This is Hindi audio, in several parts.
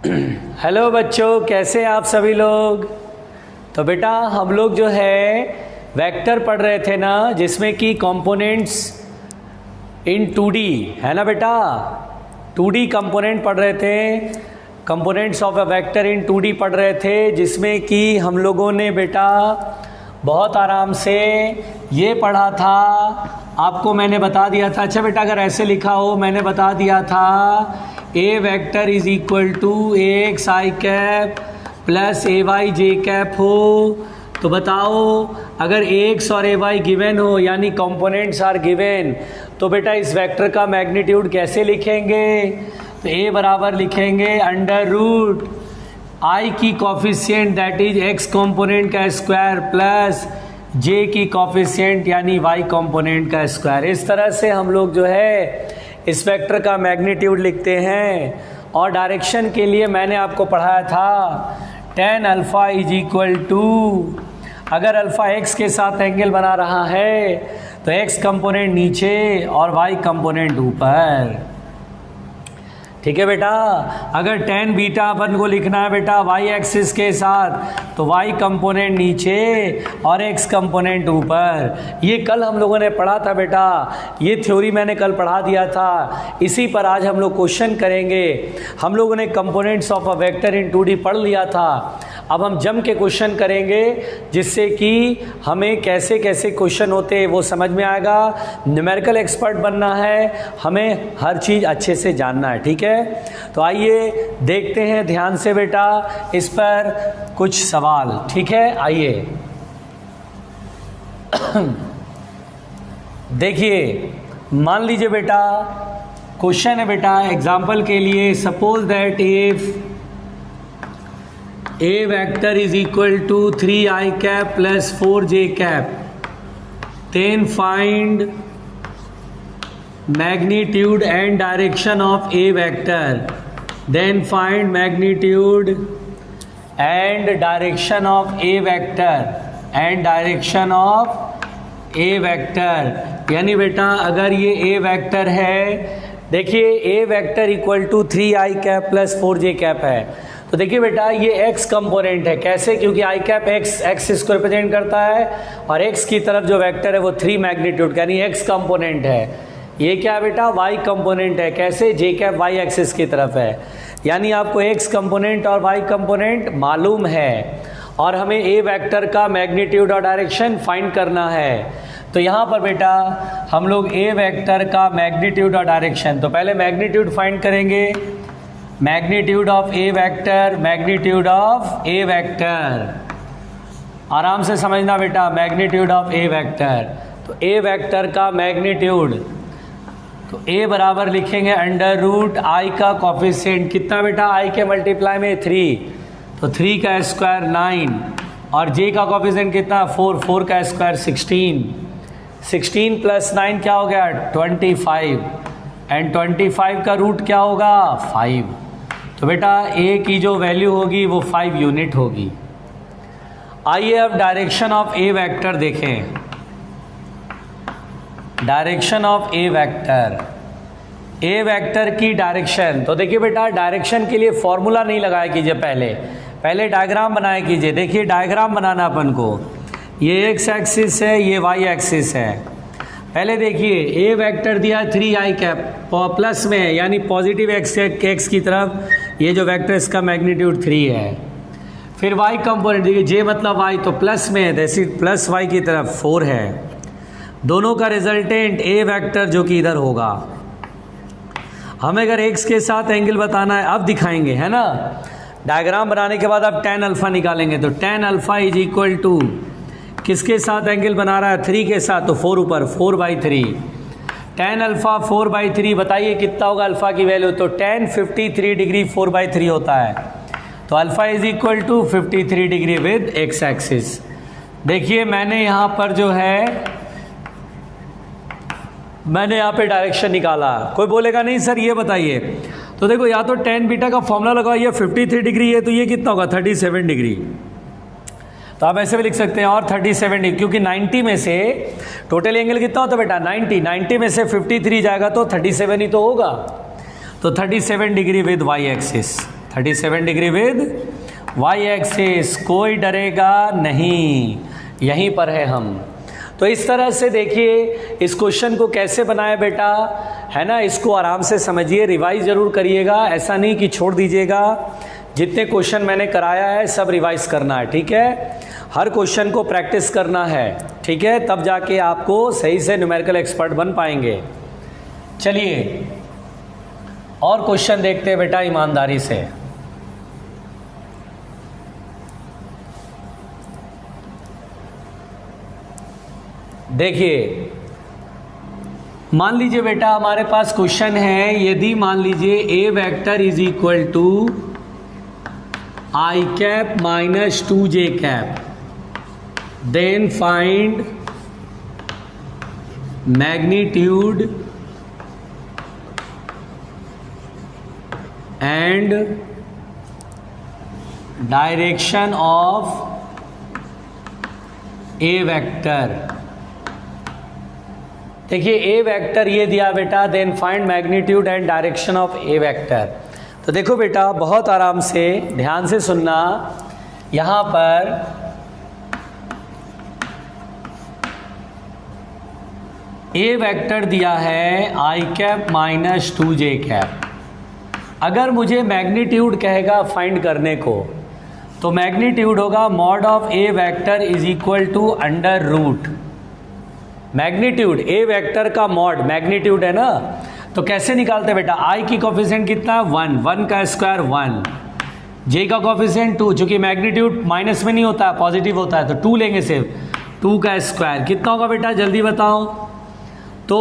हेलो बच्चों, कैसे हैं आप सभी लोग। तो बेटा हम लोग जो है वेक्टर पढ़ रहे थे ना, जिसमें कि कंपोनेंट्स इन 2D है ना बेटा। 2D कंपोनेंट पढ़ रहे थे, components of a vector in 2D पढ़ रहे थे, जिसमें कि हम लोगों ने बेटा बहुत आराम से ये पढ़ा था। आपको मैंने बता दिया था, अच्छा बेटा अगर ऐसे लिखा हो, मैंने बता दिया था a vector is equal to a x i cap plus a y j cap हो। तो बताओ अगर ए एक्स और ए वाई गिवन हो, यानी कंपोनेंट्स आर गिवन, तो बेटा इस वेक्टर का मैग्नीट्यूड कैसे लिखेंगे। तो ए बराबर लिखेंगे अंडर रूट आई की coefficient that is x component का स्क्वायर प्लस जे की कॉफिशिएंट यानी वाई कंपोनेंट का स्क्वायर। इस तरह से हम लोग जो है इस वेक्टर का मैग्नीट्यूड लिखते हैं। और डायरेक्शन के लिए मैंने आपको पढ़ाया था tan alpha is equal to, अगर अल्फ़ा x के साथ एंगल बना रहा है तो x कंपोनेंट नीचे और y कंपोनेंट ऊपर। ठीक है बेटा। अगर tan बीटा अपन को लिखना है बेटा y एक्सिस के साथ, तो y कंपोनेंट नीचे और x कंपोनेंट ऊपर। ये कल हम लोगों ने पढ़ा था बेटा, ये थ्योरी मैंने कल पढ़ा दिया था। इसी पर आज हम लोग क्वेश्चन करेंगे। हम लोगों ने components of a vector in 2D पढ़ लिया था। अब हम जम के क्वेश्चन करेंगे, जिससे कि हमें कैसे कैसे क्वेश्चन होते हैं वो समझ में आएगा। न्यूमेरिकल एक्सपर्ट बनना है, हमें हर चीज़ अच्छे से जानना है। ठीक है, तो आइए देखते हैं ध्यान से बेटा इस पर कुछ सवाल। ठीक है, आइए देखिए, मान लीजिए बेटा क्वेश्चन है बेटा एग्जाम्पल के लिए, suppose that if A vector is equal to 3i cap plus 4j cap, then find magnitude and direction of A vector. Then find magnitude and direction of A vector and direction of A vector। यानी बेटा अगर ये A vector है, देखिए A vector equal to 3i cap plus 4j cap है। तो देखिए बेटा ये x कंपोनेंट है। कैसे? क्योंकि आई कैप एक्स इसको रिप्रेजेंट करता है और x की तरफ जो वेक्टर है वो 3 मैग्नीट्यूड यानी x कंपोनेंट है। ये क्या है बेटा? y कंपोनेंट है। कैसे? j कैप y एक्सिस की तरफ है, यानी आपको x कंपोनेंट और y कंपोनेंट मालूम है और हमें a वेक्टर का मैग्नीट्यूड और डायरेक्शन फाइंड करना है। तो यहाँ पर बेटा हम लोग a वेक्टर का मैग्नीट्यूड और डायरेक्शन, तो पहले मैग्नीट्यूड फाइंड करेंगे। Magnitude of A vector, magnitude of A vector, आराम से समझना बेटा, मैग्नीट्यूड ऑफ ए वेक्टर। तो ए वेक्टर का मैग्नीट्यूड, तो ए बराबर लिखेंगे अंडर रूट आई का कॉफिशिएंट कितना बेटा? आई के मल्टीप्लाई में 3, तो 3 का स्क्वायर 9 और जे का कॉफिशिएंट कितना? 4, 4 का स्क्वायर 16, 16 प्लस 9 क्या हो गया? 25 एंड 25 का रूट क्या होगा? 5। तो बेटा ए की जो वैल्यू होगी वो 5 यूनिट होगी। आइए अब डायरेक्शन ऑफ ए वेक्टर देखें। Direction of A vector, a vector की डायरेक्शन, तो देखिए बेटा डायरेक्शन के लिए फॉर्मूला नहीं लगाया कीजिए, पहले डायग्राम बनाया कीजिए। देखिए डायग्राम बनाना अपन को, ये एक्स एक्सिस है, ये वाई एक्सिस है। पहले देखिए ए वेक्टर दिया 3i कैप प्लस में, यानी पॉजिटिव एक्स की तरफ, ये जो वेक्टर इसका मैग्नीट्यूड 3 है। फिर y कंपोनेंट देखिए, जे मतलब y, तो प्लस में जैसे प्लस y की तरफ 4 है। दोनों का रिजल्टेंट a वेक्टर जो कि इधर होगा। हमें अगर x के साथ एंगल बताना है, अब दिखाएंगे है ना। डायग्राम बनाने के बाद अब tan अल्फ़ा निकालेंगे, तो tan alpha is equal to किसके साथ एंगल बना रहा है? 3 के साथ, तो 4 ऊपर 4/3। tan अल्फ़ा 4/3, बताइए कितना होगा अल्फ़ा की वैल्यू? तो tan 53 डिग्री 4/3 होता है। तो alpha is equal to 53 degree with X axis. देखिए मैंने यहाँ पर जो है, मैंने यहाँ पे डायरेक्शन निकाला। कोई बोलेगा नहीं सर ये बताइए, तो देखो या तो tan बीटा का फॉर्मूला लगाओ, ये 53 डिग्री है तो ये कितना होगा? 37 डिग्री। तो आप ऐसे भी लिख सकते हैं और 37 डिग्री, क्योंकि 90 में से टोटल एंगल कितना होता है बेटा? 90 में से 53 जाएगा तो 37 ही तो होगा। तो 37 degree with Y axis. 37 degree with Y axis, कोई डरेगा नहीं, यहीं पर है हम। तो इस तरह से देखिए इस क्वेश्चन को कैसे बनाए बेटा, है ना, इसको आराम से समझिए, रिवाइज जरूर करिएगा, ऐसा नहीं कि छोड़ दीजिएगा। जितने क्वेश्चन मैंने कराया है सब रिवाइज करना है, ठीक है, हर क्वेश्चन को प्रैक्टिस करना है, ठीक है, तब जाके आपको सही से न्यूमेरिकल एक्सपर्ट बन पाएंगे। चलिए और क्वेश्चन देखते हैं बेटा ईमानदारी से। देखिए मान लीजिए बेटा हमारे पास क्वेश्चन है, यदि मान लीजिए a vector is equal to i cap minus 2j cap, then find magnitude and direction of A vector. देखिए ए वेक्टर ये दिया बेटा, then find magnitude and direction of A vector. तो देखो बेटा बहुत आराम से ध्यान से सुनना, यहाँ पर ए वेक्टर दिया है आई कैप माइनस 2j कैप। अगर मुझे मैग्नीट्यूड कहेगा फाइंड करने को, तो मैग्नीट्यूड होगा mod of A vector is equal to under root magnitude, A vector का मॉड मैग्नीट्यूड है ना, तो कैसे निकालते बेटा, आई की कोफिशिएंट कितना 1, 1 का स्क्वायर 1, जे का कोफिशिएंट 2, चूंकि मैग्नीट्यूड माइनस में नहीं होता है पॉजिटिव होता है, तो 2 लेंगे सिर्फ, 2 का स्क्वायर कितना होगा बेटा जल्दी बताओ, तो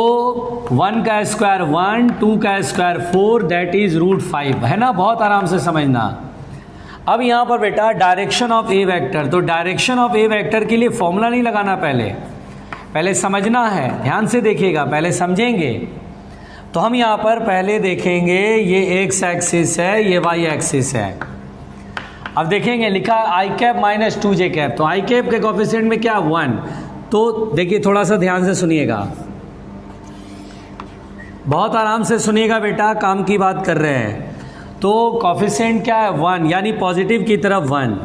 1 का स्क्वायर 1, 2 का स्क्वायर 4, दैट इज √5, है ना, बहुत आराम से समझना। अब यहाँ पर बेटा डायरेक्शन ऑफ ए वेक्टर, तो डायरेक्शन ऑफ ए वेक्टर के लिए फॉर्मूला नहीं लगाना, पहले समझना है, ध्यान से देखिएगा, पहले समझेंगे। तो हम यहाँ पर पहले देखेंगे ये एक्स एक्सिस है, ये वाई एक्सिस है। अब देखेंगे लिखा आई कैप माइनस 2j कैप, तो आई कैप के कोफिशिएंट में क्या 1, तो देखिए थोड़ा सा ध्यान से सुनिएगा, बहुत आराम से सुनिएगा बेटा, काम की बात कर रहे हैं। तो कोफिशिएंट क्या है 1, यानी पॉजिटिव की तरफ 1,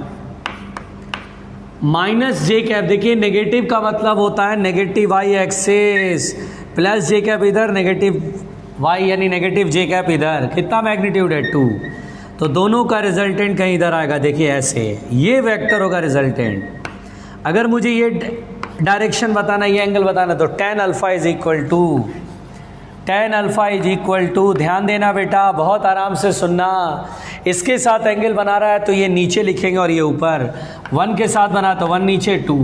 माइनस जे कैप, देखिए नेगेटिव का मतलब होता है negative Y axis, plus J cap इधर, नेगेटिव वाई यानी नेगेटिव जे कैप इधर, कितना मैग्नीट्यूड है 2, तो दोनों का रिजल्टेंट कहीं इधर आएगा, देखिए ऐसे, ये वेक्टर होगा रिजल्टेंट। अगर मुझे ये डायरेक्शन बताना, ये एंगल बताना, तो tan alpha is equal to, ध्यान देना बेटा, बहुत आराम से सुनना, इसके साथ एंगल बना रहा है तो ये नीचे लिखेंगे और ये ऊपर, 1 के साथ बना तो 1 नीचे 2,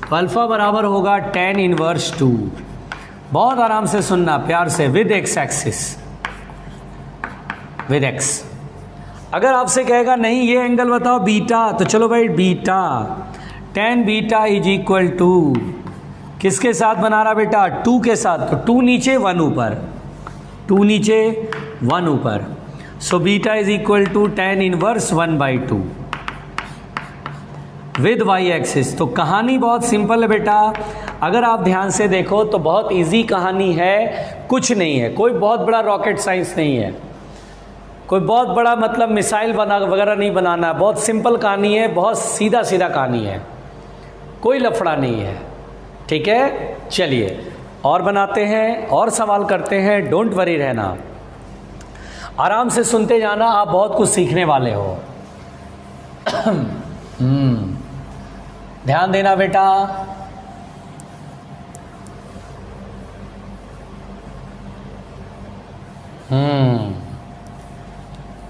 तो अल्फा बराबर होगा tan इनवर्स 2। बहुत आराम से सुनना प्यार से, with X axis, with x. अगर आपसे कहेगा नहीं ये एंगल बताओ बीटा, तो चलो भाई beta, tan beta is equal to, किसके साथ बना रहा बेटा 2 के साथ, तो 2 नीचे 1 ऊपर, 2 नीचे 1 ऊपर, so beta is equal to tan inverse 1/2 with Y axis. तो कहानी बहुत सिंपल है बेटा, अगर आप ध्यान से देखो तो बहुत इजी कहानी है, कुछ नहीं है, कोई बहुत बड़ा रॉकेट साइंस नहीं है, कोई बहुत बड़ा मतलब मिसाइल बना वगैरह नहीं बनाना, बहुत सिंपल कहानी है, बहुत सीधा सीधा कहानी है, कोई लफड़ा नहीं है, ठीक है। चलिए और बनाते हैं और सवाल करते हैं, डोंट वरी रहना, आराम से सुनते जाना, आप बहुत कुछ सीखने वाले हो। ध्यान देना बेटा,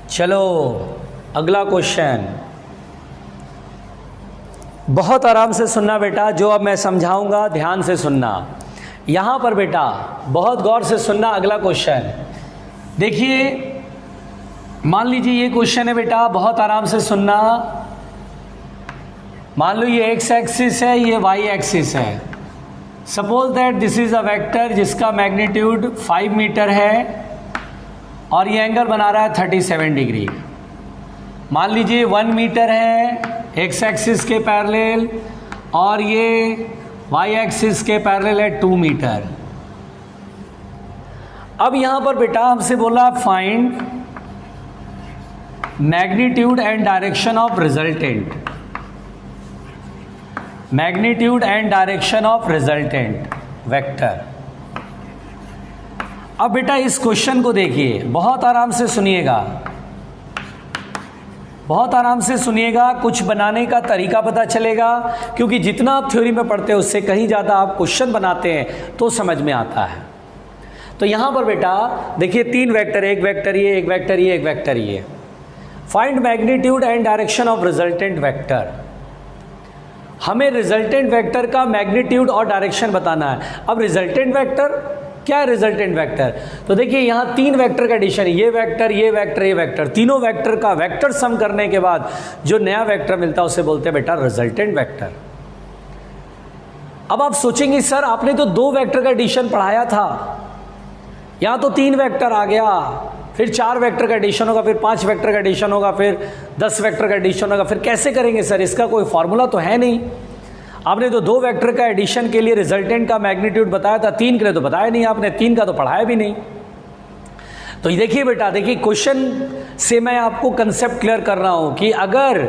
चलो अगला क्वेश्चन, बहुत आराम से सुनना बेटा, जो अब मैं समझाऊंगा ध्यान से सुनना। यहाँ पर बेटा बहुत गौर से सुनना, अगला क्वेश्चन देखिए, मान लीजिए ये क्वेश्चन है बेटा, बहुत आराम से सुनना। मान लो ये एक्स एक्सिस है, ये वाई एक्सिस है। Suppose that this is a vector जिसका मैग्नीट्यूड 5 मीटर है और ये एंगल बना रहा है 37 डिग्री। मान लीजिए 1 मीटर है एक्स एक्सिस के पैरेलल और ये वाई एक्सिस के पैरेलल है 2 मीटर। अब यहां पर बेटा हमसे बोला find magnitude and direction of resultant, magnitude and direction of resultant vector. अब बेटा इस क्वेश्चन को देखिए, बहुत आराम से सुनिएगा, बहुत आराम से सुनिएगा, कुछ बनाने का तरीका पता चलेगा, क्योंकि जितना आप थ्योरी में पढ़ते हो उससे कहीं ज़्यादा आप क्वेश्चन बनाते हैं तो समझ में आता है। तो यहाँ पर बेटा देखिए 3 वेक्टर, एक वेक्टर ये, एक वेक्टर ये, एक वेक्टर ये। Find magnitude and direction of resultant vector. हमें रिजल्टेंट वेक्टर का मैग्नीट्यूड और डायरेक्शन बताना है। अब रिजल्टेंट वेक्टर क्या है? रिजल्टेंट वेक्टर, तो देखिए यहाँ 3 वेक्टर का एडिशन है, ये वेक्टर, ये वेक्टर, ये वेक्टर, तीनों वेक्टर का वेक्टर सम करने के बाद जो नया वेक्टर मिलता है उसे बोलते हैं बेटा रिजल्टेंट वेक्टर। अब आप सोचेंगे सर आपने तो 2 वेक्टर का एडिशन पढ़ाया था, यहाँ तो 3 वेक्टर आ गया, फिर 4 वेक्टर का एडिशन होगा, फिर 5 वेक्टर का एडिशन होगा, फिर 10 वेक्टर का एडिशन होगा, फिर कैसे करेंगे सर? इसका कोई फॉर्मूला तो है नहीं। आपने तो 2 वेक्टर का एडिशन के लिए रिजल्टेंट का मैग्नीट्यूड बताया था, 3 के लिए तो बताया नहीं आपने, 3 का तो पढ़ाया भी नहीं। तो देखिए बेटा, देखिए क्वेश्चन से मैं आपको कंसेप्ट क्लियर कर रहा हूं कि अगर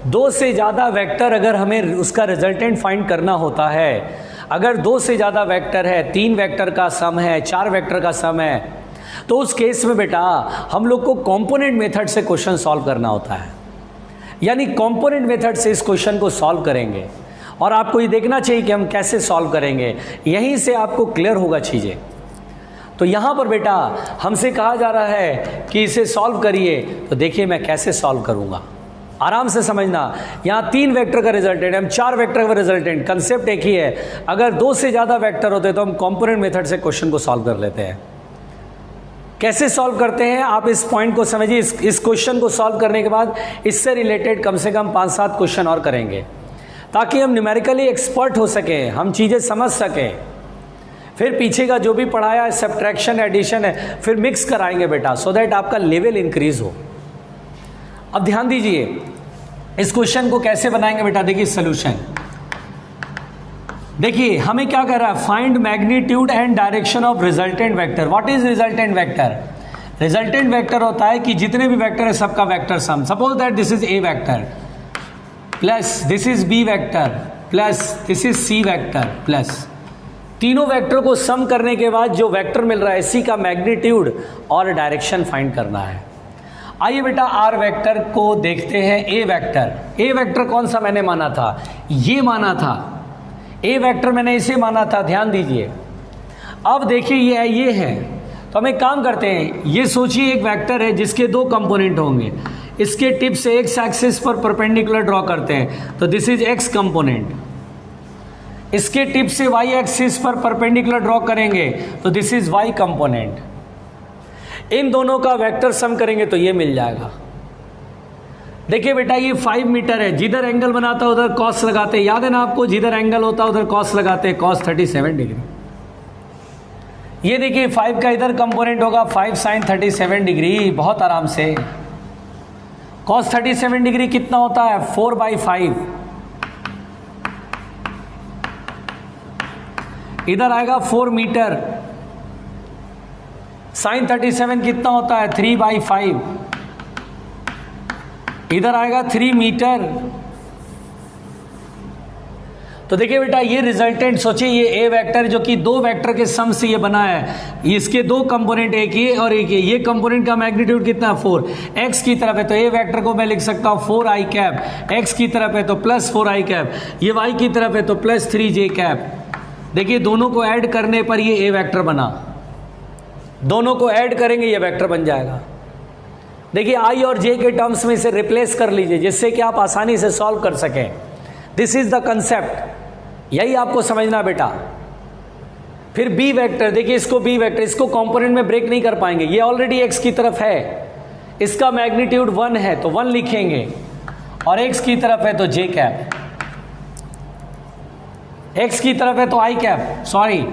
2 से ज़्यादा वेक्टर, अगर हमें उसका रिजल्टेंट फाइंड करना होता है, अगर 2 से ज़्यादा वेक्टर है, 3 वेक्टर का सम है, 4 वेक्टर का सम है, तो उस केस में बेटा हम लोग को कंपोनेंट मेथड से क्वेश्चन सॉल्व करना होता है, यानी कंपोनेंट मेथड से इस क्वेश्चन को सॉल्व करेंगे। और आपको ये देखना चाहिए कि हम कैसे सॉल्व करेंगे, यहीं से आपको क्लियर होगा चीज़ें। तो यहाँ पर बेटा हमसे कहा जा रहा है कि इसे सॉल्व करिए, तो देखिए मैं कैसे सॉल्व करूँगा, आराम से समझना। यहाँ 3 वेक्टर का रिजल्टेंट, हम 4 वेक्टर का रिजल्टेंट, कंसेप्ट एक ही है। अगर 2 से ज़्यादा वेक्टर होते तो हम कंपोनेंट मेथड से क्वेश्चन को सॉल्व कर लेते हैं। कैसे सॉल्व करते हैं आप इस पॉइंट को समझिए। इस क्वेश्चन को सॉल्व करने के बाद इससे रिलेटेड कम से कम 5-7 क्वेश्चन और करेंगे, ताकि हम न्यूमेरिकली एक्सपर्ट हो सकें, हम चीज़ें समझ सकें। फिर पीछे का जो भी पढ़ाया है, सब्ट्रैक्शन, एडिशन है, फिर मिक्स कराएंगे बेटा, सो दैट आपका लेवल इंक्रीज हो। अब ध्यान दीजिए इस क्वेश्चन को कैसे बनाएंगे बेटा। देखिए सोल्यूशन, देखिए हमें क्या कर रहा है, find magnitude and direction of resultant vector. What is resultant vector? Resultant vector होता है कि जितने भी वेक्टर है सबका vector sum. Suppose that this is A vector plus this is B vector plus this is C vector plus, तीनों वेक्टर को सम करने के बाद जो वेक्टर मिल रहा है इसी का मैग्नीट्यूड और डायरेक्शन फाइंड करना है। आइए बेटा आर वेक्टर को देखते हैं। ए वेक्टर, ए वेक्टर कौन सा मैंने माना था? ये माना था, ए वेक्टर मैंने इसे माना था, ध्यान दीजिए। अब देखिए ये है, तो हम एक काम करते हैं, ये सोचिए एक वेक्टर है जिसके 2 कंपोनेंट होंगे, इसके टिप से एक्स एक्सिस पर परपेंडिकुलर ड्रॉ करते हैं, तो दिस इज एक्स कंपोनेंट। इसके टिप से वाई एक्सिस पर परपेंडिकुलर ड्रॉ करेंगे तो दिस इज वाई कंपोनेंट। इन दोनों का वेक्टर सम करेंगे तो ये मिल जाएगा। देखिए बेटा ये 5 मीटर है, जिधर एंगल बनाता है उधर कॉस लगाते हैं, याद है ना आपको, जिधर एंगल होता है उधर कॉस लगाते हैं, कॉस 37 डिग्री। ये देखिए 5 का इधर कंपोनेंट होगा 5 sin 37 डिग्री, बहुत आराम से। कॉस 37 डिग्री कितना होता है? 4/5। इधर आएगा 4 मीटर। sin 37 कितना होता है? 3/5। इधर आएगा 3 मीटर। तो देखिए बेटा ये रिजल्टेंट, सोचिए ये ए वेक्टर जो कि 2 वेक्टर के सम से ये बना है, इसके 2 कंपोनेंट, एक ये और एक ये कंपोनेंट का मैग्नीट्यूड कितना है? 4। एक्स की तरफ है तो ए वेक्टर को मैं लिख सकता हूँ 4i कैप, एक्स की तरफ है तो प्लस 4i कैप, ये वाई की तरफ है तो प्लस 3j कैप। देखिए दोनों को ऐड करने पर ये ए वेक्टर बना, दोनों को ऐड करेंगे ये वेक्टर बन जाएगा। देखिए आई और जे के टर्म्स में इसे रिप्लेस कर लीजिए जिससे कि आप आसानी से सॉल्व कर सकें। दिस इज द कंसेप्ट, यही आपको समझना बेटा। फिर बी वेक्टर, देखिए इसको बी वेक्टर, इसको कंपोनेंट में ब्रेक नहीं कर पाएंगे, ये ऑलरेडी एक्स की तरफ है, इसका मैग्नीट्यूड 1 है तो 1 लिखेंगे, और एक्स की तरफ है तो जे कैप, एक्स की तरफ है तो आई कैप, सॉरी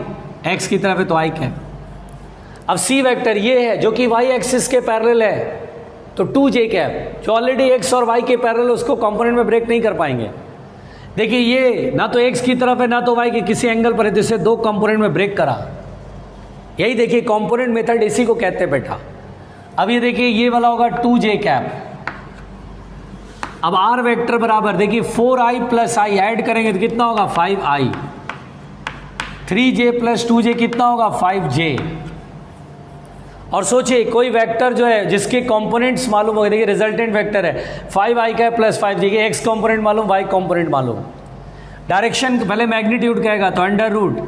एक्स की तरफ है तो आई कैप। अब सी वेक्टर ये है जो कि वाई एक्सिस के पैरेलल है तो 2j कैप, जो ऑलरेडी एक्स और वाई के पैरेलल, उसको कंपोनेंट में ब्रेक नहीं कर पाएंगे। देखिए ये ना तो एक्स की तरफ है ना तो वाई के, किसी एंगल पर है, जिससे 2 कंपोनेंट में ब्रेक करा। यही देखिए कंपोनेंट मेथड इसी को कहते हैं बेटा। अब ये देखिए ये वाला होगा 2j कैप, अब आर वेक्टर बराबर देखिए 4i प्लस आई ऐड करेंगे तो कितना होगा 5i, 3j प्लस 2j कितना होगा 5j। और सोचिए कोई वेक्टर जो है जिसके कंपोनेंट्स मालूम हो, देखिए रिजल्टेंट वेक्टर है 5i का प्लस 5j के, x कंपोनेंट मालूम, y कंपोनेंट मालूम। डायरेक्शन पहले मैग्नीट्यूड कहेगा तो अंडर रूट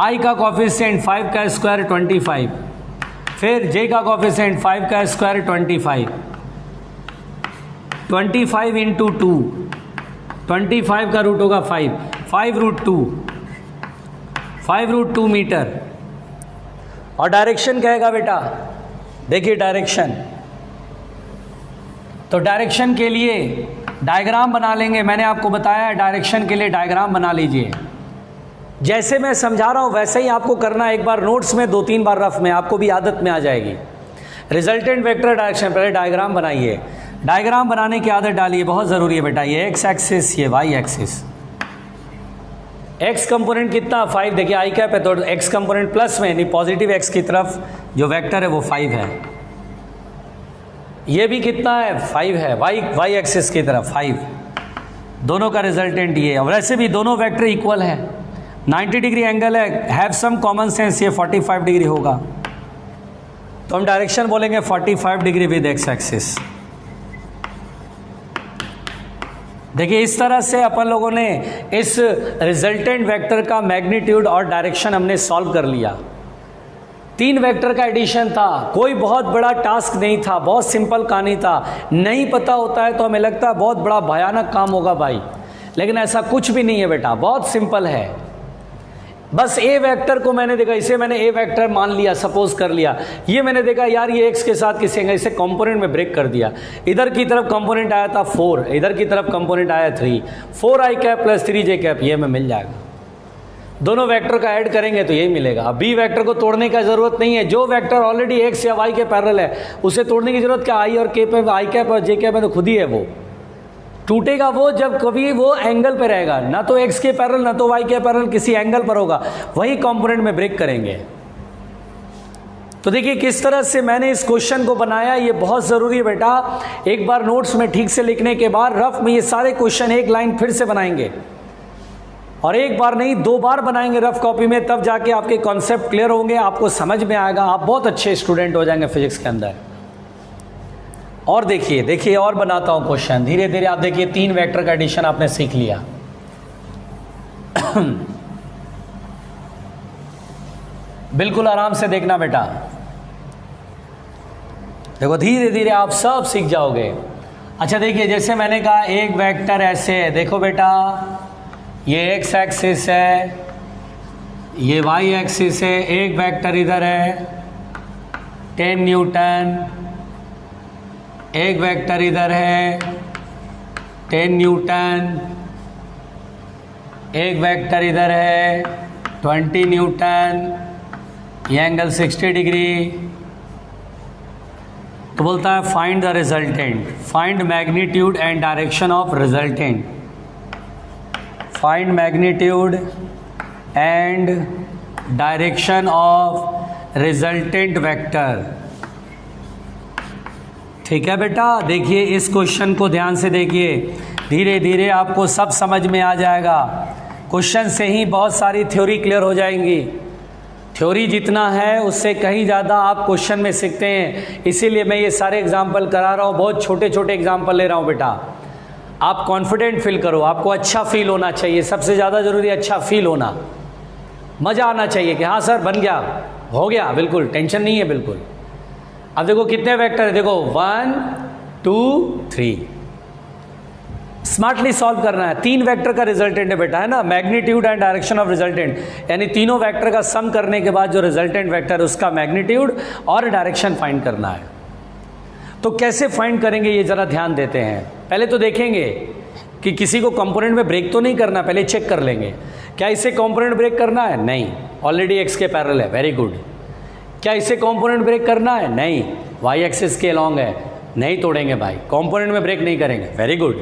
i का कॉफिशिएंट 5 का स्क्वायर 25, फिर j का कॉफिशिएंट 5 का स्क्वायर 25 इंटू 2, 25 का रूट होगा 5 रूट 2 मीटर। और डायरेक्शन कहेगा बेटा, देखिए डायरेक्शन, तो डायरेक्शन के लिए डायग्राम बना लेंगे। मैंने आपको बताया डायरेक्शन के लिए डायग्राम बना लीजिए। जैसे मैं समझा रहा हूँ वैसे ही आपको करना है, एक बार नोट्स में 2-3 बार रफ में, आपको भी आदत में आ जाएगी। रिजल्टेंट वेक्टर डायरेक्शन, पहले डायग्राम बनाइए, डायग्राम बनाने की आदत डालिए, बहुत ज़रूरी है बेटा। ये एक्स एक्सिस, ये वाई एक्सिस, एक्स कंपोनेंट कितना 5, देखिए आई कैप है तो एक्स कंपोनेंट प्लस में, यानी पॉजिटिव एक्स की तरफ जो वेक्टर है वो 5 है। ये भी कितना है 5 है, वाई एक्सिस की तरफ 5, दोनों का रिजल्टेंट ये है। और वैसे भी दोनों वेक्टर इक्वल है, 90 डिग्री एंगल है, हैव सम कॉमन सेंस, ये 45 डिग्री होगा तो हम डायरेक्शन बोलेंगे 45 डिग्री विद एक्स एक्सिस। देखिए इस तरह से अपन लोगों ने इस रिजल्टेंट वेक्टर का मैग्नीट्यूड और डायरेक्शन हमने सॉल्व कर लिया। 3 वेक्टर का एडिशन था, कोई बहुत बड़ा टास्क नहीं था, बहुत सिंपल कहानी था। नहीं पता होता है तो हमें लगता है बहुत बड़ा भयानक काम होगा भाई, लेकिन ऐसा कुछ भी नहीं है बेटा, बहुत सिंपल है। बस ए वेक्टर को मैंने देखा, इसे मैंने ए वेक्टर मान लिया, सपोज कर लिया। ये मैंने देखा यार ये एक्स के साथ किसी इसे कंपोनेंट में ब्रेक कर दिया। इधर की तरफ कंपोनेंट आया था 4, इधर की तरफ कंपोनेंट आया 3, 4i cap plus 3j cap, ये में मिल जाएगा। दोनों वेक्टर का ऐड करेंगे तो यही मिलेगा। अब बी वेक्टर को तोड़ने का जरूरत नहीं है, जो वेक्टर ऑलरेडी एक्स या वाई के पैरेलल है उसे तोड़ने की जरूरत क्या, आई और के पे, आई कैप और जे कैप है तो खुद ही है। वो टूटेगा वो जब कभी वो एंगल पे रहेगा, ना तो एक्स के पैरेलल ना तो वाई के पैरेलल, किसी एंगल पर होगा, वही कंपोनेंट में ब्रेक करेंगे। तो देखिए किस तरह से मैंने इस क्वेश्चन को बनाया, ये बहुत जरूरी है बेटा। एक बार नोट्स में ठीक से लिखने के बाद रफ में ये सारे क्वेश्चन एक लाइन फिर से बनाएंगे, और एक बार नहीं 2 बार बनाएंगे रफ कॉपी में, तब जाके आपके कॉन्सेप्ट क्लियर होंगे, आपको समझ में आएगा, आप बहुत अच्छे स्टूडेंट हो जाएंगे फिजिक्स के अंदर। और देखिए और बनाता हूं क्वेश्चन धीरे धीरे। आप देखिए 3 वेक्टर का एडिशन आपने सीख लिया। बिल्कुल आराम से देखना बेटा, देखो धीरे धीरे आप सब सीख जाओगे। अच्छा देखिए जैसे मैंने कहा एक वेक्टर ऐसे है, देखो बेटा ये एक्स एक्सिस है, ये वाई एक्सिस है, एक वेक्टर इधर है 10 न्यूटन, एक वेक्टर इधर है 10 न्यूटन, एक वेक्टर इधर है 20 न्यूटन, ये एंगल 60 डिग्री। तो बोलता है find the resultant, find magnitude and direction of resultant, find magnitude and direction of resultant vector. ठीक है बेटा, देखिए इस क्वेश्चन को ध्यान से देखिए, धीरे धीरे आपको सब समझ में आ जाएगा। क्वेश्चन से ही बहुत सारी थ्योरी क्लियर हो जाएंगी। थ्योरी जितना है उससे कहीं ज़्यादा आप क्वेश्चन में सीखते हैं, इसीलिए मैं ये सारे एग्जाम्पल करा रहा हूँ, बहुत छोटे छोटे एग्जाम्पल ले रहा हूँ बेटा। आप कॉन्फिडेंट फील करो, आपको अच्छा फील होना चाहिए, सबसे ज़्यादा ज़रूरी अच्छा फील होना, मज़ा आना चाहिए कि हाँ सर बन गया, हो गया, बिल्कुल टेंशन नहीं है बिल्कुल। अब देखो कितने वेक्टर है, देखो 1 2 3, स्मार्टली सॉल्व करना है। 3 वेक्टर का रिजल्टेंट है बेटा, है ना, magnitude and direction of resultant, यानी तीनों वेक्टर का सम करने के बाद जो रिजल्टेंट वेक्टर है उसका मैग्नीट्यूड और डायरेक्शन फाइंड करना है। तो कैसे फाइंड करेंगे ये जरा ध्यान देते हैं। पहले तो देखेंगे कि किसी को कंपोनेंट में ब्रेक तो नहीं करना, पहले चेक कर लेंगे क्या इसे कंपोनेंट ब्रेक करना है, नहीं, ऑलरेडी एक्स के पैरेलल है, वेरी गुड। क्या इसे कंपोनेंट ब्रेक करना है, नहीं, वाई एक्सिस के अलॉन्ग है, नहीं तोड़ेंगे भाई, कंपोनेंट में ब्रेक नहीं करेंगे, वेरी गुड।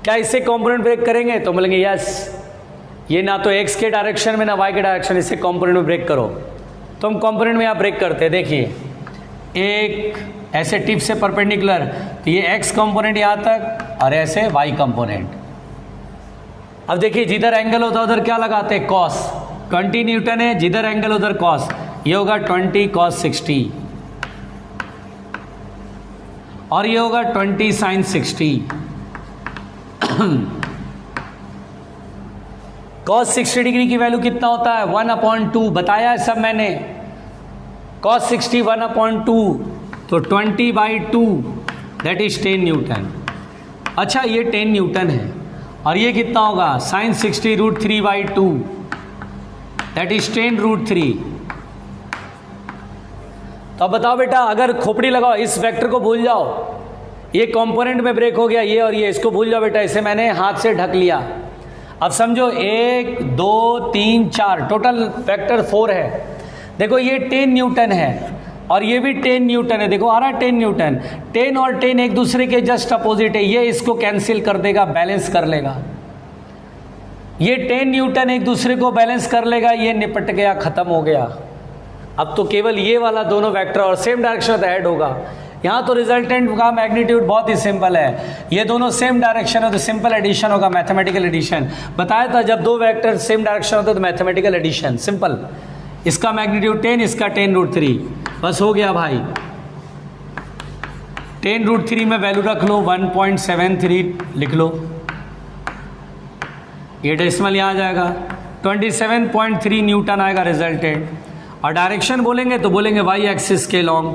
क्या इससे कंपोनेंट ब्रेक करेंगे, तो बोलेंगे यस, ये ना तो एक्स के डायरेक्शन में ना वाई के डायरेक्शन, इससे कंपोनेंट में ब्रेक करो। तो हम कंपोनेंट में यहाँ ब्रेक करते हैं। देखिए एक ऐसे टिप से परपेंडिकुलर, तो ये एक्स कंपोनेंट यहाँ तक और ऐसे वाई कंपोनेंट। अब देखिए जिधर एंगल होता है उधर क्या लगाते हैं, कॉस। 20 न्यूटन है, जिधर एंगल उधर कॉस, ये होगा 20 cos 60 और ये होगा 20 sin 60। cos 60 डिग्री की वैल्यू कितना होता है, 1/2 बताया है सब मैंने। cos 60 1/2 तो 20/2 दैट इज 10 न्यूटन। अच्छा ये 10 न्यूटन है और ये कितना होगा, sin 60 √3/2 दैट इज 10 √3। तो अब बताओ बेटा, अगर खोपड़ी लगाओ, इस वेक्टर को भूल जाओ, ये कंपोनेंट में ब्रेक हो गया, ये और ये, इसको भूल जाओ बेटा, इसे मैंने हाथ से ढक लिया। अब समझो 1 2 3 4 टोटल वेक्टर 4 है। देखो ये 10 न्यूटन है और ये भी 10 न्यूटन है, देखो आ रहा है 10 न्यूटन। 10 और 10 एक दूसरे के जस्ट अपोजिट है, ये इसको कैंसिल कर देगा, बैलेंस कर लेगा। ये 10 न्यूटन एक दूसरे को बैलेंस कर लेगा, ये निपट गया, खत्म हो गया। अब तो केवल ये वाला दोनों वेक्टर और सेम डायरेक्शन में ऐड होगा। यहाँ तो रिजल्टेंट का मैग्नीट्यूड बहुत ही सिंपल है, ये दोनों सेम डायरेक्शन है तो सिंपल एडिशन होगा, मैथमेटिकल एडिशन। बताया था जब दो वेक्टर सेम डायरेक्शन होते तो मैथमेटिकल एडिशन सिंपल। इसका मैग्नीट्यूड 10, इसका 10 √3, बस हो गया भाई। 10 √3 में वैल्यू रख लो, 1.73 लिख लो, ये डेसिमल यहाँ आ जाएगा, 27.3 न्यूटन आएगा रिजल्टेंट। और डायरेक्शन बोलेंगे तो बोलेंगे वाई एक्सिस के लॉन्ग,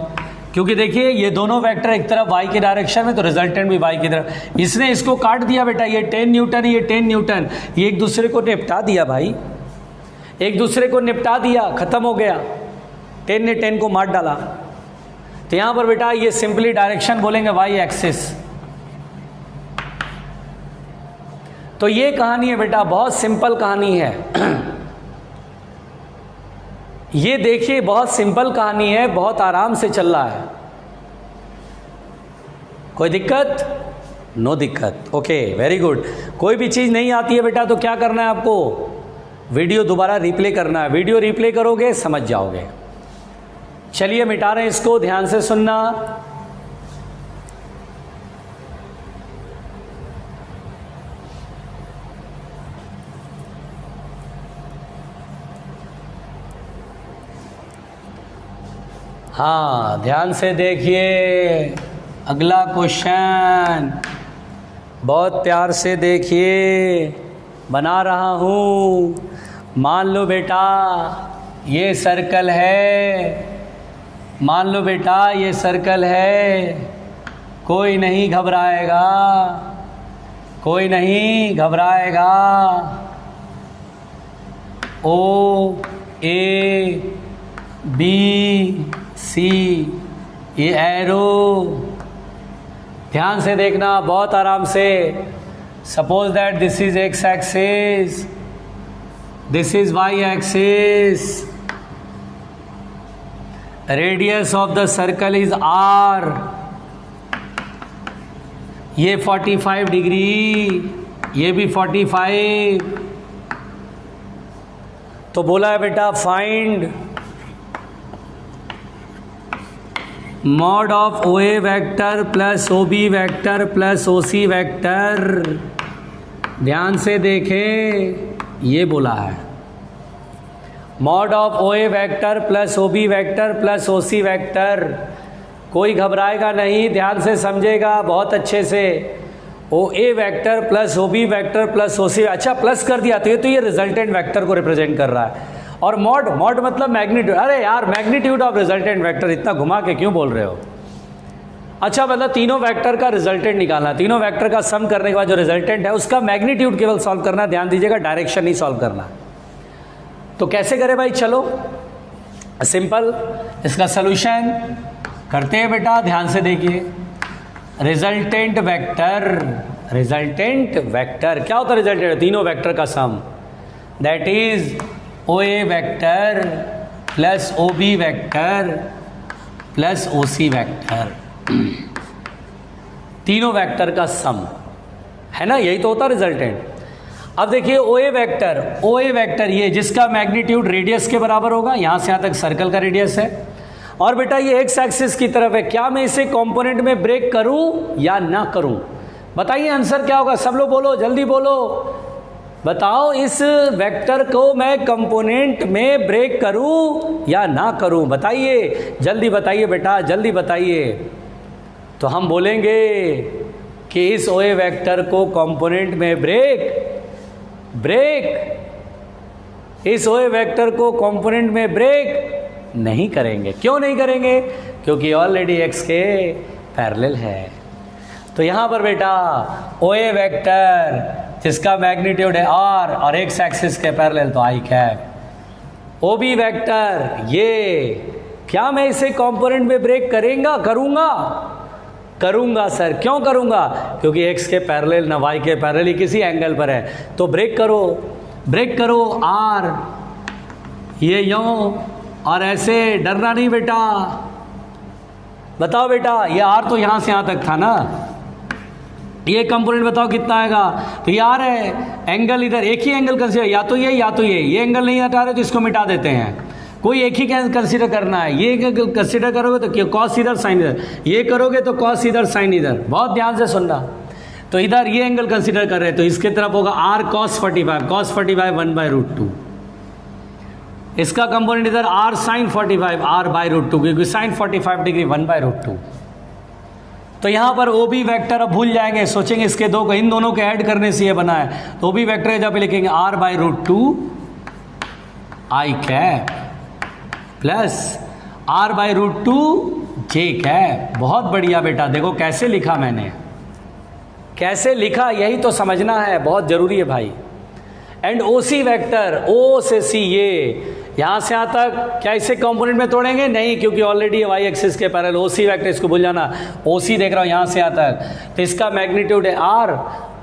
क्योंकि देखिए ये दोनों वेक्टर एक तरफ वाई के डायरेक्शन में तो रिजल्टेंट भी वाई की तरफ। इसने इसको काट दिया बेटा, ये 10 न्यूटन ये 10 न्यूटन, ये एक दूसरे को निपटा दिया भाई, एक दूसरे को निपटा दिया, खत्म हो गया। 10 ने 10 को मार डाला। तो यहाँ पर बेटा ये सिंपली डायरेक्शन बोलेंगे वाई एक्सिस। तो ये कहानी है बेटा, बहुत सिंपल कहानी है। ये देखिए बहुत सिंपल कहानी है, बहुत आराम से चल रहा है, कोई दिक्कत? नो दिक्कत, ओके वेरी गुड। कोई भी चीज़ नहीं आती है बेटा तो क्या करना है आपको, वीडियो दोबारा रिप्ले करना है, वीडियो रिप्ले करोगे समझ जाओगे। चलिए मिटा रहे हैं इसको, ध्यान से सुनना। हाँ ध्यान से देखिए, अगला क्वेश्चन बहुत प्यार से देखिए, बना रहा हूँ। मान लो बेटा ये सर्कल है, मान लो बेटा ये सर्कल है, कोई नहीं घबराएगा, कोई नहीं घबराएगा। ओ ए बी सी, ये एरो, ध्यान से देखना बहुत आराम से। Suppose that this is X axis, this is Y axis, radius of the circle is R, ये 45 डिग्री, ये भी 45। तो बोला है बेटा find mod of o a vector plus o b vector plus o c vector. ध्यान से देखें, ये बोला है mod of o a vector plus o b vector plus o c vector. कोई घबराएगा नहीं, ध्यान से समझेगा बहुत अच्छे से। O a vector plus o b vector plus o c, अच्छा प्लस कर दिया तो ये रिजल्टेंट वैक्टर को रिप्रेजेंट कर रहा है। और मॉड, मॉड मतलब मैग्नीट्यूड। अरे यार मैग्नीट्यूड ऑफ रिजल्टेंट वेक्टर, इतना घुमा के क्यों बोल रहे हो? अच्छा मतलब तीनों वेक्टर का रिजल्टेंट निकालना, तीनों वेक्टर का सम करने के बाद जो रिजल्टेंट है उसका मैग्नीट्यूड केवल सॉल्व करना। ध्यान दीजिएगा, डायरेक्शन नहीं सॉल्व करना। तो कैसे करें भाई? चलो सिंपल, इसका सोल्यूशन करते हैं बेटा, ध्यान से देखिए। रिजल्टेंट वेक्टर, रिजल्टेंट वेक्टर क्या होता है? रिजल्टेंट तीनों वेक्टर का sum, that is o a vector plus o b vector plus o c vector, तीनों वेक्टर का सम है ना, यही तो होता है रिजल्टेंट। अब देखिए ओ ए वैक्टर ये जिसका मैग्नीट्यूड रेडियस के बराबर होगा, यहाँ से यहाँ तक सर्कल का रेडियस है। और बेटा ये एक्स एक्सिस की तरफ है, क्या मैं इसे कंपोनेंट में ब्रेक करूं या ना करूं? बताइए आंसर क्या होगा, सब लोग बोलो, जल्दी बोलो, बताओ इस वेक्टर को मैं कंपोनेंट में ब्रेक करूं या ना करूं? बताइए, जल्दी बताइए बेटा, जल्दी बताइए। तो हम बोलेंगे कि इस ओए वेक्टर को कंपोनेंट में इस ओए वेक्टर को कंपोनेंट में ब्रेक नहीं करेंगे। क्यों नहीं करेंगे? क्योंकि ऑलरेडी एक्स के पैरेलल है। तो यहां पर बेटा ओए वेक्टर जिसका मैग्नीट्यूड है आर और एक्स एक्सिस के पैरेलल तो आई कैप। ओ बी वेक्टर ये, क्या मैं इसे कंपोनेंट में ब्रेक करूंगा सर। क्यों करूंगा? क्योंकि एक्स के पैरेलल ना वाई के पैरेलल ही किसी एंगल पर है, तो ब्रेक करो आर, ये यूं और ऐसे, डरना नहीं बेटा। बताओ बेटा, ये आर तो यहां से यहां तक था ना, ये कंपोनेंट बताओ कितना आएगा? तो ये आर है, एंगल इधर एक ही एंगल कंसीडर, या तो ये एंगल नहीं हटा रहे तो इसको मिटा देते हैं, कोई एक ही कंसीडर करना है। ये कंसीडर करोगे तो कॉस इधर साइन इधर, ये करोगे तो कॉस इधर साइन इधर। बहुत ध्यान से सुनना। तो इधर ये एंगल कंसीडर कर रहे हैं तो इसके तरफ होगा आर कॉस 45, कॉस 45 1/√2। इसका कंपोनेंट इधर आर साइन 45, r/√2, क्योंकि साइन 45 डिग्री 1/√2। तो यहां पर ओ बी वेक्टर अब भूल जाएंगे, सोचेंगे इसके दो को, इन दोनों के ऐड करने से ये बना है। तो ओ बी वेक्टर जब लिखेंगे r/√2 I cap plus r/√2 J cap. बहुत बढ़िया बेटा, देखो कैसे लिखा मैंने, कैसे लिखा, यही तो समझना है, बहुत जरूरी है भाई। एंड ओ सी वैक्टर, ओ से सी, ये यहां से यहां तक, क्या इसे कंपोनेंट में तोड़ेंगे? नहीं, क्योंकि ऑलरेडी वाई एक्सिस के पैरेलल। ओ सी वैक्टर, इसको भूल जाना, ओ सी देख रहा हूं यहां से यहां तक, तो इसका मैग्नीट्यूड है आर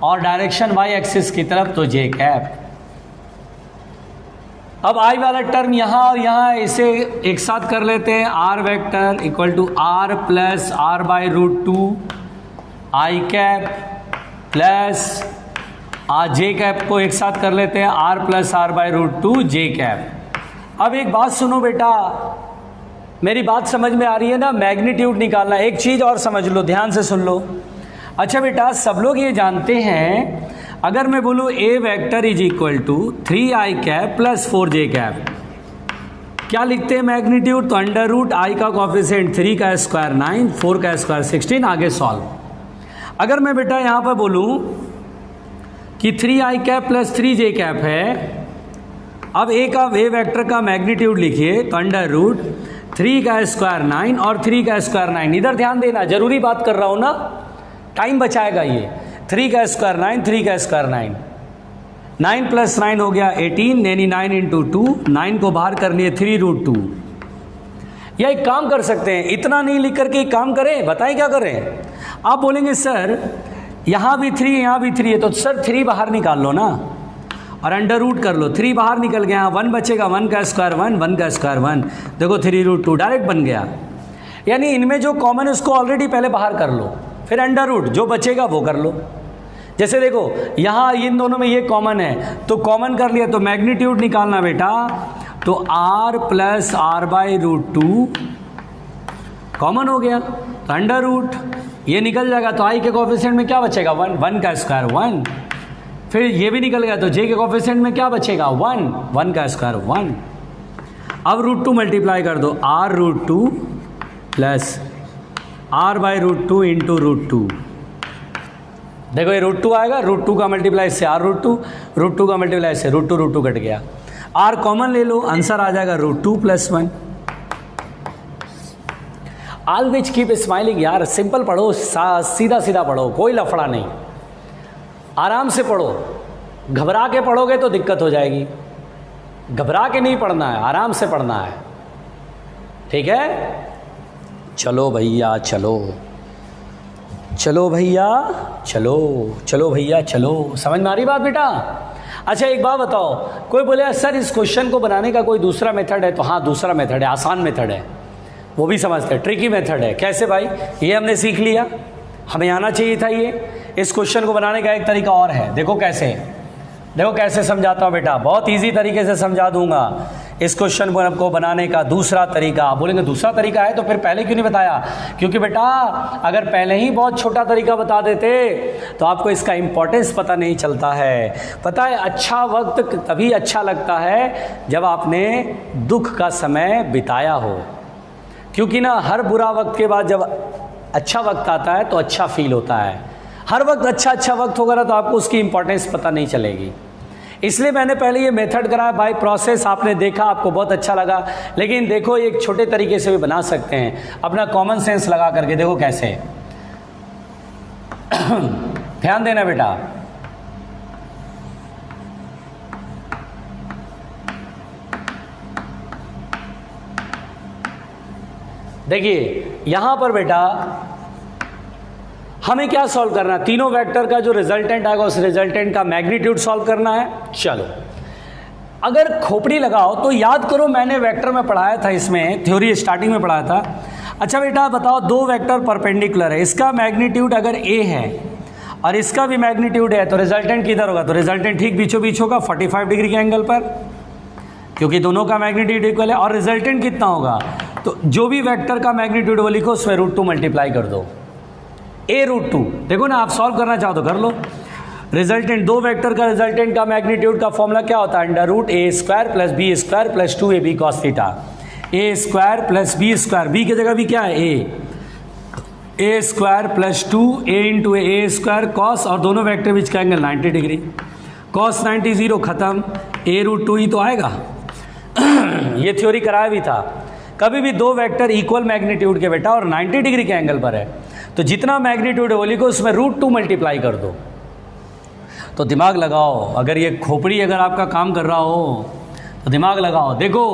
और डायरेक्शन वाई एक्सिस की तरफ तो जे कैप। अब आई वाला टर्म यहां और यहां, इसे एक साथ कर लेते हैं, R vector equal to R plus r/√2 I cap plus J cap को एक साथ कर लेते हैं, r प्लस r/√2 जे कैप। अब एक बात सुनो बेटा, मेरी बात समझ में आ रही है ना? मैग्नीट्यूड निकालना। एक चीज और समझ लो, ध्यान से सुन लो। अच्छा बेटा, सब लोग ये जानते हैं, अगर मैं बोलूं a vector is equal to 3i cap plus 4j cap, क्या लिखते हैं मैग्नीट्यूड? तो √i का कोफिशिएंट 3 का स्क्वायर 9, 4 का स्क्वायर 16, आगे सॉल्व। अगर मैं बेटा यहां पर बोलूं कि 3i cap plus 3j cap है, अब ए वेक्टर का मैग्नीट्यूड लिखिए, तो √3 का स्क्वायर 9 और 3 का स्क्वायर 9, इधर ध्यान देना, जरूरी बात कर रहा हूं ना, टाइम बचाएगा ये। 3 का स्क्वायर 9, 3 का स्क्वायर 9, 9 प्लस 9 हो गया 18, यानी 9 इंटू 2, 9 को बाहर कर लिए 3√2। या एक काम कर सकते हैं, इतना नहीं लिख करके एक काम करें, बताएं क्या करें? आप बोलेंगे सर यहां भी 3 यहां भी 3 है, तो सर 3 बाहर निकाल लो ना और √, कर लो। 3 बाहर निकल गया, 1 बचेगा, 1 का स्क्वायर 1, 1 का स्क्वायर 1, देखो 3√2 डायरेक्ट बन गया। यानी इनमें जो कॉमन है उसको ऑलरेडी पहले बाहर कर लो, फिर √, जो बचेगा वो कर लो। जैसे देखो यहां इन दोनों में ये कॉमन है, तो कॉमन कर लिया, तो मैग्नीट्यूड निकालना बेटा, तो r प्लस r/√2 कॉमन हो गया, तो √, ये निकल जाएगा, तो i के कोफिशिएंट में क्या बचेगा? 1, 1 का स्क्वायर 1, फिर ये भी निकल गया, तो j के कोफिशिएंट में क्या बचेगा? 1, 1 का स्क्वायर 1। अब √2 मल्टीप्लाई कर दो, r√2 प्लस r/√2 इंटू √2, देखो ये √2 आएगा, √2 का मल्टीप्लाई से r√2, √2 का मल्टीप्लाई से √2 कट गया, r कॉमन ले लो, आंसर आ जाएगा √2 + 1। ऑलवेज कीप स्माइलिंग यार, सिंपल पढ़ो, सीधा सीधा पढ़ो, कोई लफड़ा नहीं, आराम से पढ़ो। घबरा के पढ़ोगे तो दिक्कत हो जाएगी, घबरा के नहीं पढ़ना है, आराम से पढ़ना है, ठीक है? चलो भैया चलो, चलो भैया चलो, चलो भैया चलो, समझ में आ रही बात बेटा? अच्छा एक बात बताओ, कोई बोले सर इस क्वेश्चन को बनाने का कोई दूसरा मेथड है? तो हाँ दूसरा मेथड है, आसान मेथड है, वो भी समझते हैं, ट्रिकी मेथड है। कैसे भाई? ये हमने सीख लिया, हमें आना चाहिए था ये। इस क्वेश्चन को बनाने का एक तरीका और है, देखो कैसे, देखो कैसे समझाता हूँ बेटा, बहुत इजी तरीके से समझा दूंगा। इस क्वेश्चन को बनाने का दूसरा तरीका। आप बोलेंगे दूसरा तरीका है तो फिर पहले क्यों नहीं बताया? क्योंकि बेटा अगर पहले ही बहुत छोटा तरीका बता देते तो आपको इसका इंपॉर्टेंस पता नहीं चलता है। पता है अच्छा वक्त तभी अच्छा लगता है जब आपने दुख का समय बिताया हो, क्योंकि ना हर बुरा वक्त के बाद जब अच्छा वक्त आता है तो अच्छा फील होता है। हर वक्त अच्छा वक्त होगा ना तो आपको उसकी इंपॉर्टेंस पता नहीं चलेगी। इसलिए मैंने पहले ये मेथड कराया बाय प्रोसेस, आपने देखा, आपको बहुत अच्छा लगा। लेकिन देखो एक छोटे तरीके से भी बना सकते हैं, अपना कॉमन सेंस लगा करके देखो कैसे। ध्यान देना बेटा, देखिए यहां पर बेटा हमें क्या सॉल्व करना है? तीनों वेक्टर का जो रिजल्टेंट आएगा उस रिजल्टेंट का मैग्नीट्यूड सॉल्व करना है। चलो अगर खोपड़ी लगाओ तो याद करो मैंने वेक्टर में पढ़ाया था, इसमें थ्योरी स्टार्टिंग में पढ़ाया था। अच्छा बेटा बताओ, दो वेक्टर परपेंडिकुलर है, इसका मैग्नीट्यूड अगर ए है और इसका भी मैग्नीट्यूड है तो रिजल्टेंट किधर होगा? तो रिजल्टेंट ठीक बीचों बीच होगा 45 डिग्री के एंगल पर, क्योंकि दोनों का मैग्नीट्यूड इक्वल है। और रिजल्टेंट कितना होगा? तो जो भी वेक्टर का मैग्नीट्यूड वो लिखो, उसमें √2 मल्टीप्लाई कर दो, a√2। देखो ना, आप सॉल्व करना चाहो तो कर लो। रिजल्टेंट, दो वेक्टर का रिजल्टेंट का मैग्नीट्यूड का फॉर्मूला क्या होता है? √a² + b² + 2ab cos theta. a² + b², b की जगह भी क्या है? a² + 2a × a² cos, और दोनों वेक्टर बीच का एंगल 90 डिग्री। cos 90 0 खत्म, a√2 ही तो आएगा। ये थ्योरी कराया भी था। कभी भी दो वेक्टर इक्वल मैग्नीट्यूड के बेटा और 90 डिग्री के एंगल पर है तो जितना मैग्नीट्यूड है वो लिखो, उसमें √2 मल्टीप्लाई कर दो। तो दिमाग लगाओ, अगर ये खोपड़ी अगर आपका काम कर रहा हो तो दिमाग लगाओ। देखो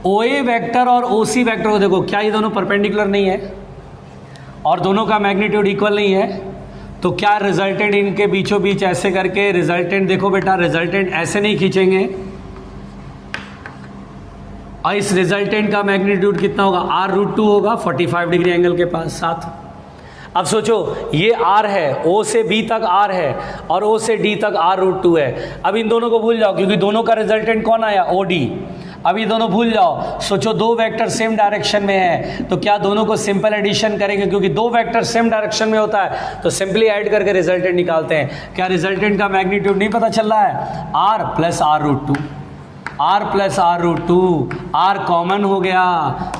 OA वेक्टर और OC वेक्टर को देखो, क्या ये दोनों परपेंडिकुलर नहीं है और दोनों का मैग्नीट्यूड इक्वल नहीं है? तो क्या रिजल्टेंट इनके बीचों बीच ऐसे करके रिजल्टेंट, देखो बेटा रिजल्टेंट ऐसे नहीं खींचेंगे और इस रिजल्टेंट का मैग्नीट्यूड कितना होगा? r√2 होगा 45 डिग्री एंगल के पास साथ। अब सोचो ये r है, O से B तक r है और O से D तक r√2 है। अब इन दोनों को भूल जाओ क्योंकि दोनों का रिजल्टेंट कौन आया? OD। अब ये दोनों भूल जाओ। सोचो दो वेक्टर सेम डायरेक्शन में है तो क्या दोनों को सिंपल एडिशन करेंगे? क्योंकि दो वेक्टर सेम डायरेक्शन में होता है तो सिंपली ऐड करके रिजल्टेंट निकालते हैं। क्या रिजल्टेंट का मैग्नीट्यूड नहीं पता चल रहा है? r + r√2, r + r√2, r common हो गया,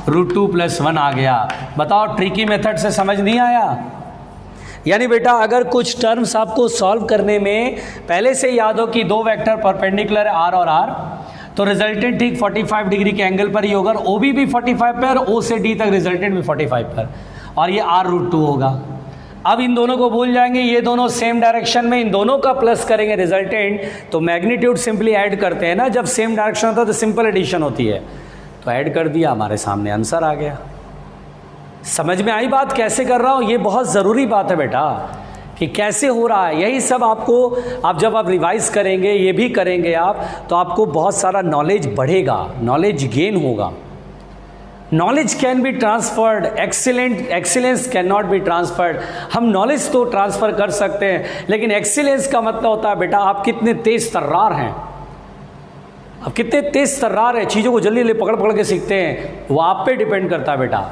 √2 + 1 आ गया। बताओ ट्रिकी मेथड से समझ नहीं आया? यानी बेटा अगर कुछ टर्म्स आपको सॉल्व करने में पहले से याद हो कि दो वेक्टर परपेंडिकुलर है r और r, तो रिजल्टेंट ठीक 45 डिग्री के एंगल पर ही होगा, OB भी 45 पर, O से D तक रिजल्टेंट भी 45 पर, और ये r√2 होगा। अब इन दोनों को भूल जाएंगे, ये दोनों सेम डायरेक्शन में, इन दोनों का प्लस करेंगे रिजल्टेंट, तो मैग्नीट्यूड सिंपली ऐड करते हैं ना, जब सेम डायरेक्शन होता है तो सिंपल एडिशन होती है। तो ऐड कर दिया, हमारे सामने आंसर आ गया। समझ में आई बात कैसे कर रहा हूँ? ये बहुत ज़रूरी बात है बेटा कि कैसे हो रहा है। यही सब आपको, आप जब आप रिवाइज करेंगे, ये भी करेंगे आप, तो आपको बहुत सारा नॉलेज बढ़ेगा, नॉलेज गेन होगा। Knowledge can be transferred, excellence can not be transferred. हम नॉलेज तो ट्रांसफ़र कर सकते हैं लेकिन एक्सीलेंस का मतलब होता है बेटा आप कितने तेज तर्रार हैं, आप कितने तेज तर्रार हैं, चीज़ों को जल्दी जल्दी पकड़ पकड़ के सीखते हैं, वो आप पे डिपेंड करता है बेटा।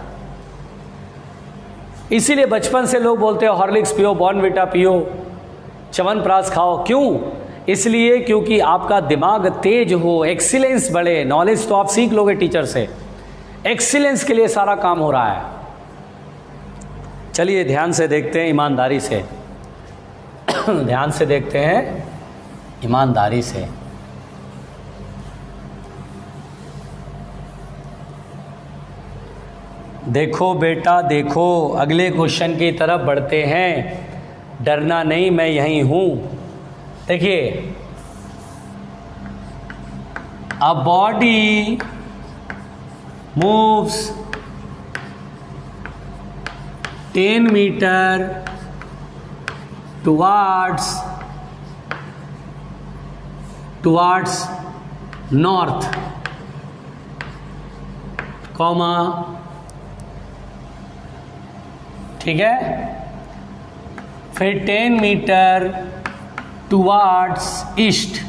इसीलिए बचपन से लोग बोलते हैं हॉर्लिक्स पियो, बॉर्नविटा पियो, च्यवनप्राश खाओ। क्यों? इसलिए क्योंकि आपका दिमाग तेज हो, एक्सीलेंस बढ़े। नॉलेज तो आप सीख लोगे टीचर से, एक्सीलेंस के लिए सारा काम हो रहा है। चलिए ध्यान से देखते हैं, ईमानदारी से ध्यान से देखते हैं, ईमानदारी से। देखो बेटा देखो, अगले क्वेश्चन की तरफ बढ़ते हैं। डरना नहीं, मैं यहीं हूं। देखिए, a body moves 10 meter towards north, comma, ठीक है, फिर 10 meter towards east,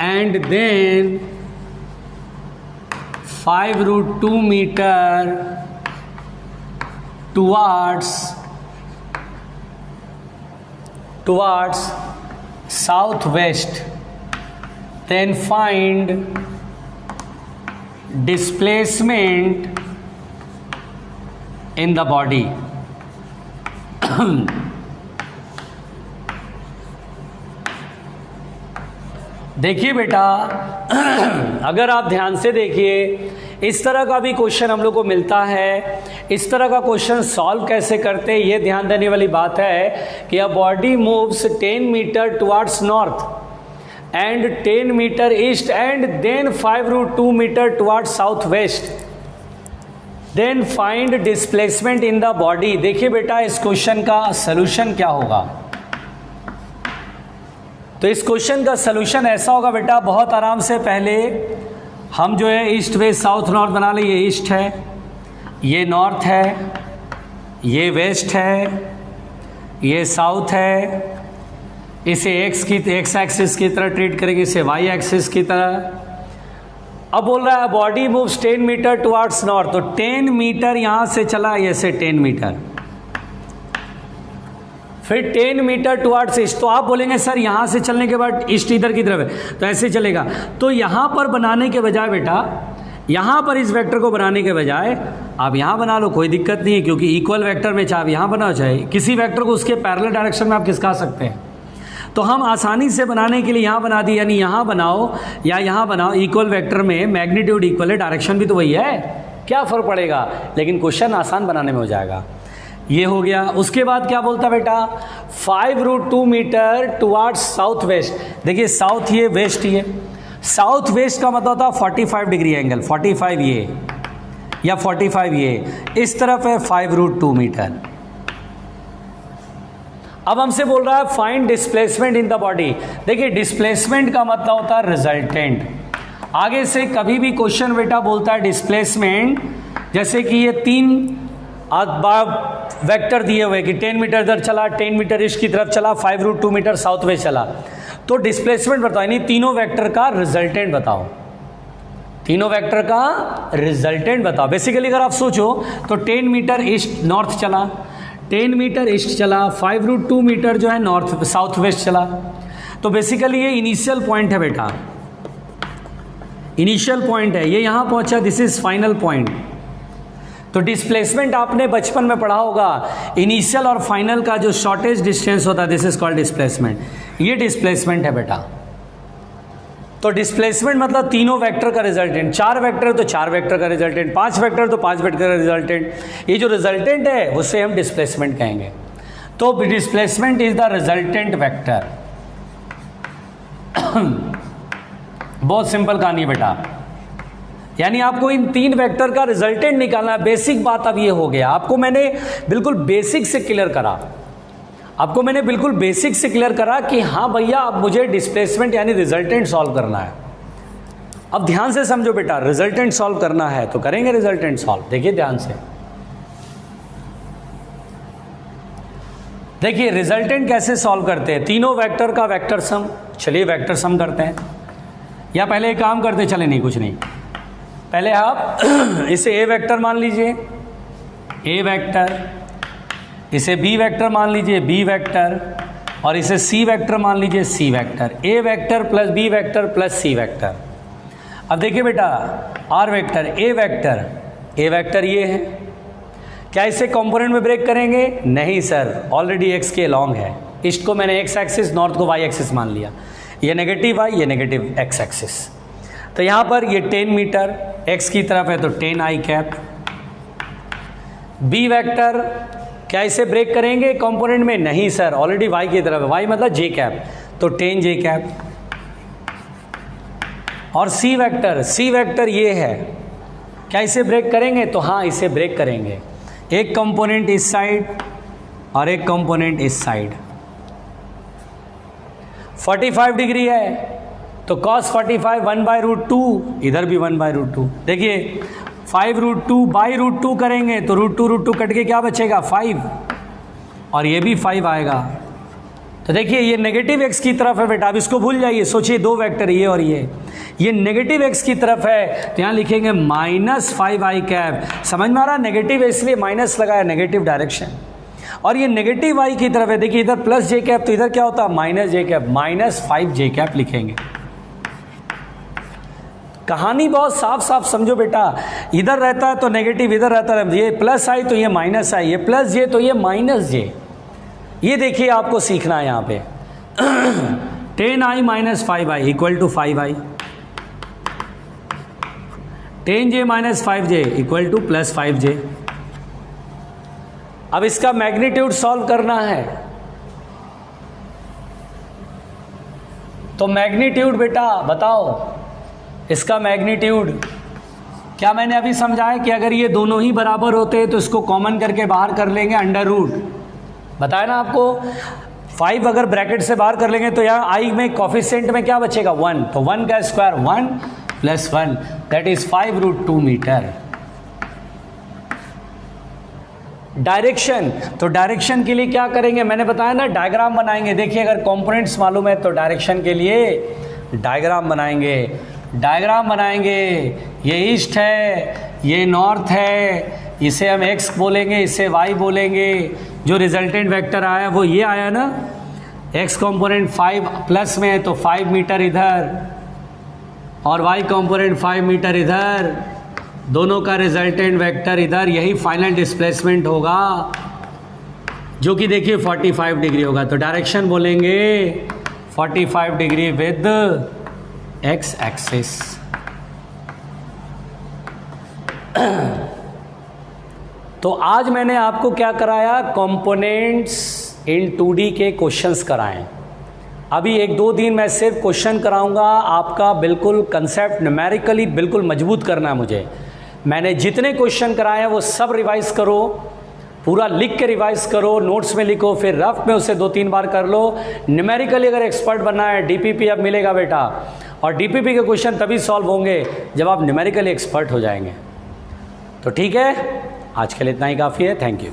and then 5√2 meter towards southwest, then find displacement in the body. देखिए बेटा, अगर आप ध्यान से देखिए, इस तरह का भी क्वेश्चन हम लोग को मिलता है। इस तरह का क्वेश्चन सॉल्व कैसे करते हैं, ये ध्यान देने वाली बात है कि a body moves 10 meter towards north and 10 meter east and then 5√2 meter towards south west, then find displacement in the body. देखिए बेटा, इस क्वेश्चन का सलूशन क्या होगा। तो इस क्वेश्चन का सलूशन ऐसा होगा बेटा, बहुत आराम से पहले हम जो है ईस्ट वेस्ट साउथ नॉर्थ बना लें। ये ईस्ट है, ये नॉर्थ है, ये वेस्ट है, ये साउथ है। इसे एक्स एक्सिस की तरह ट्रीट करेंगे, इसे वाई एक्सिस की तरह। अब बोल रहा है body moves 10 meter towards north, तो 10 मीटर यहाँ से चला, ऐसे 10 मीटर, फिर 10 मीटर टुवर्ड्स ईस्ट। तो आप बोलेंगे सर यहाँ से चलने के बाद ईस्ट इधर की तरफ है, तो ऐसे चलेगा। तो यहाँ पर बनाने के बजाय बेटा, यहाँ पर इस वेक्टर को बनाने के बजाय आप यहाँ बना लो, कोई दिक्कत नहीं है, क्योंकि इक्वल वेक्टर में चाहे आप यहाँ बनाओ चाहे किसी वेक्टर को उसके पैरेलल डायरेक्शन में आप खिसका सकते हैं। तो हम आसानी से बनाने के लिए यहाँ बना दी, यानी यहाँ बनाओ या यहाँ बनाओ, इक्वल वेक्टर में मैग्नीट्यूड इक्वल है, डायरेक्शन भी तो वही है, क्या फ़र्क पड़ेगा, लेकिन क्वेश्चन आसान बनाने में हो जाएगा। ये हो गया। उसके बाद क्या बोलता बेटा, 5√2 मीटर टुवर्ड्स साउथ वेस्ट। देखिए साउथ ये, वेस्ट ये, साउथ वेस्ट का मतलब होता है 45 डिग्री एंगल, 45 ये या 45 ये, इस तरफ है 5√2 मीटर। अब हमसे बोल रहा है find displacement in the body. देखिए डिस्प्लेसमेंट का मतलब होता है रिजल्टेंट। आगे से कभी भी क्वेश्चन बेटा बोलता है डिस्प्लेसमेंट, जैसे कि ये 3 वेक्टर दिए हुए कि 10 मीटर इधर चला, 10 मीटर ईस्ट की तरफ चला, 5√2 मीटर साउथ वेस्ट चला, तो डिस्प्लेसमेंट बताओ, यानी तीनों वेक्टर का रिजल्टेंट बताओ, तीनों वेक्टर का रिजल्टेंट बताओ। बेसिकली अगर आप सोचो तो 10 मीटर ईस्ट नॉर्थ चला, 10 मीटर ईस्ट चला, 5√2 मीटर जो है नॉर्थ साउथ वेस्ट चला। तो बेसिकली ये इनिशियल पॉइंट है बेटा, इनिशियल पॉइंट है, ये यहाँ पहुँचा, दिस इज फाइनल पॉइंट। तो डिस्प्लेसमेंट आपने बचपन में पढ़ा होगा, इनिशियल और फाइनल का जो शॉर्टेज डिस्टेंस होता है, दिस इज कॉल्ड डिस्प्लेसमेंट। ये डिस्प्लेसमेंट है बेटा। तो डिस्प्लेसमेंट मतलब तीनों वेक्टर का रिजल्टेंट, 4 वेक्टर तो 4 वेक्टर का रिजल्टेंट, 5 वेक्टर तो 5 वेक्टर का रिजल्टेंट। ये जो रिजल्टेंट है उससे हम डिस्प्लेसमेंट कहेंगे। तो displacement is the resultant vector. बहुत सिंपल कहानी है बेटा, यानी आपको इन 3 वेक्टर का रिजल्टेंट निकालना। बेसिक बात अब ये हो गया, आपको मैंने बिल्कुल बेसिक से क्लियर करा, आपको मैंने बिल्कुल बेसिक से क्लियर करा कि हाँ भैया अब मुझे डिस्प्लेसमेंट यानी रिजल्टेंट सॉल्व करना है। अब ध्यान से समझो बेटा, रिजल्टेंट सॉल्व करना है तो करेंगे रिजल्टेंट सॉल्व। देखिए ध्यान से, देखिए रिजल्टेंट कैसे सॉल्व करते हैं, तीनों वेक्टर का वेक्टर सम। चलिए वेक्टर सम करते हैं, या पहले एक काम करते, चले नहीं कुछ नहीं, पहले आप इसे ए वेक्टर मान लीजिए, ए वेक्टर, इसे बी वेक्टर मान लीजिए, बी वेक्टर, और इसे सी वेक्टर मान लीजिए, c vector. A vector plus b vector plus c vector. अब देखिए बेटा, r vector, a vector, a vector ये है, क्या इसे कंपोनेंट में ब्रेक करेंगे? नहीं सर, ऑलरेडी एक्स के लॉन्ग है। ईस्ट को मैंने एक्स एक्सिस, नॉर्थ को वाई एक्सिस मान लिया, ये नेगेटिव वाई, ये नेगेटिव एक्स एक्सिस। तो यहाँ पर ये 10 मीटर x की तरफ है तो 10 i कैप। बी वेक्टर क्या इसे ब्रेक करेंगे कंपोनेंट में? नहीं सर, ऑलरेडी y की तरफ है, y मतलब j कैप, तो 10 j कैप। और सी वेक्टर ये है, क्या इसे ब्रेक करेंगे? तो हाँ इसे ब्रेक करेंगे, एक कंपोनेंट इस साइड और एक कंपोनेंट इस साइड। 45 डिग्री है तो cos 45 1/√2, इधर भी 1/√2। देखिए 5√2/√2 करेंगे तो √2 कट के क्या बचेगा? 5, और ये भी 5 आएगा। तो देखिए ये नेगेटिव एक्स की तरफ है बेटा, अब इसको भूल जाइए, सोचिए दो वेक्टर ये और ये नेगेटिव एक्स की तरफ है, तो यहाँ लिखेंगे -5i कैप। समझ में आ रहा है? नेगेटिव है इसलिए माइनस लगा है, नेगेटिव डायरेक्शन। और ये नेगेटिव y की तरफ है, देखिए इधर प्लस जे कैप, तो इधर क्या होता है माइनस जे कैप, -5j कैप लिखेंगे। कहानी बहुत साफ साफ समझो बेटा, इधर रहता है तो नेगेटिव, इधर रहता है, ये प्लस आई तो ये माइनस आई, ये प्लस जे तो ये माइनस जे। ये देखिए आपको सीखना है यहाँ पे 10i - 5i equal to 5i, 10j - 5j equal to +5j। अब इसका मैग्नीट्यूड सॉल्व करना है, तो मैग्नीट्यूड बेटा बताओ इसका मैग्नीट्यूड। क्या मैंने अभी समझाया कि अगर ये दोनों ही बराबर होते हैं तो इसको कॉमन करके बाहर कर लेंगे √। बताया ना आपको, 5 अगर ब्रैकेट से बाहर कर लेंगे तो यहाँ आई में कॉफिशिएंट में क्या बचेगा 1, तो 1 का square 1 + 1 that is 5√2 metre. Direction, तो डायरेक्शन के लिए क्या करेंगे मैंने बताया ना, डायग्राम बनाएंगे। देखिए अगर कंपोनेंट्स मालूम है तो डायरेक्शन के लिए डायग्राम बनाएंगे। डायग्राम बनाएंगे, ये ईस्ट है, ये नॉर्थ है, इसे हम x बोलेंगे, इसे y बोलेंगे। जो रिजल्टेंट वेक्टर आया वो ये आया ना, x कंपोनेंट 5 प्लस में है तो 5 मीटर इधर और y कंपोनेंट 5 मीटर इधर, दोनों का रिजल्टेंट वेक्टर इधर, यही फाइनल डिस्प्लेसमेंट होगा जो कि देखिए 45 डिग्री होगा। तो डायरेक्शन बोलेंगे 45 डिग्री विद x एक्सिस। तो आज मैंने आपको क्या कराया, कंपोनेंट्स इन 2D के क्वेश्चंस कराएं। अभी 1-2 दिन मैं सिर्फ क्वेश्चन कराऊंगा, आपका बिल्कुल कंसेप्ट न्यूमेरिकली बिल्कुल मजबूत करना है मुझे। मैंने जितने क्वेश्चन कराए हैं वो सब रिवाइज करो, पूरा लिख के रिवाइज करो, नोट्स में लिखो, फिर रफ में उसे 2-3 बार कर लो। न्यूमेरिकली अगर एक्सपर्ट बनना है, डीपीपी अब मिलेगा बेटा, और डीपीपी के क्वेश्चन तभी सॉल्व होंगे जब आप न्यूमेरिकली एक्सपर्ट हो जाएंगे। तो ठीक है, आज के लिए इतना ही काफ़ी है। Thank you.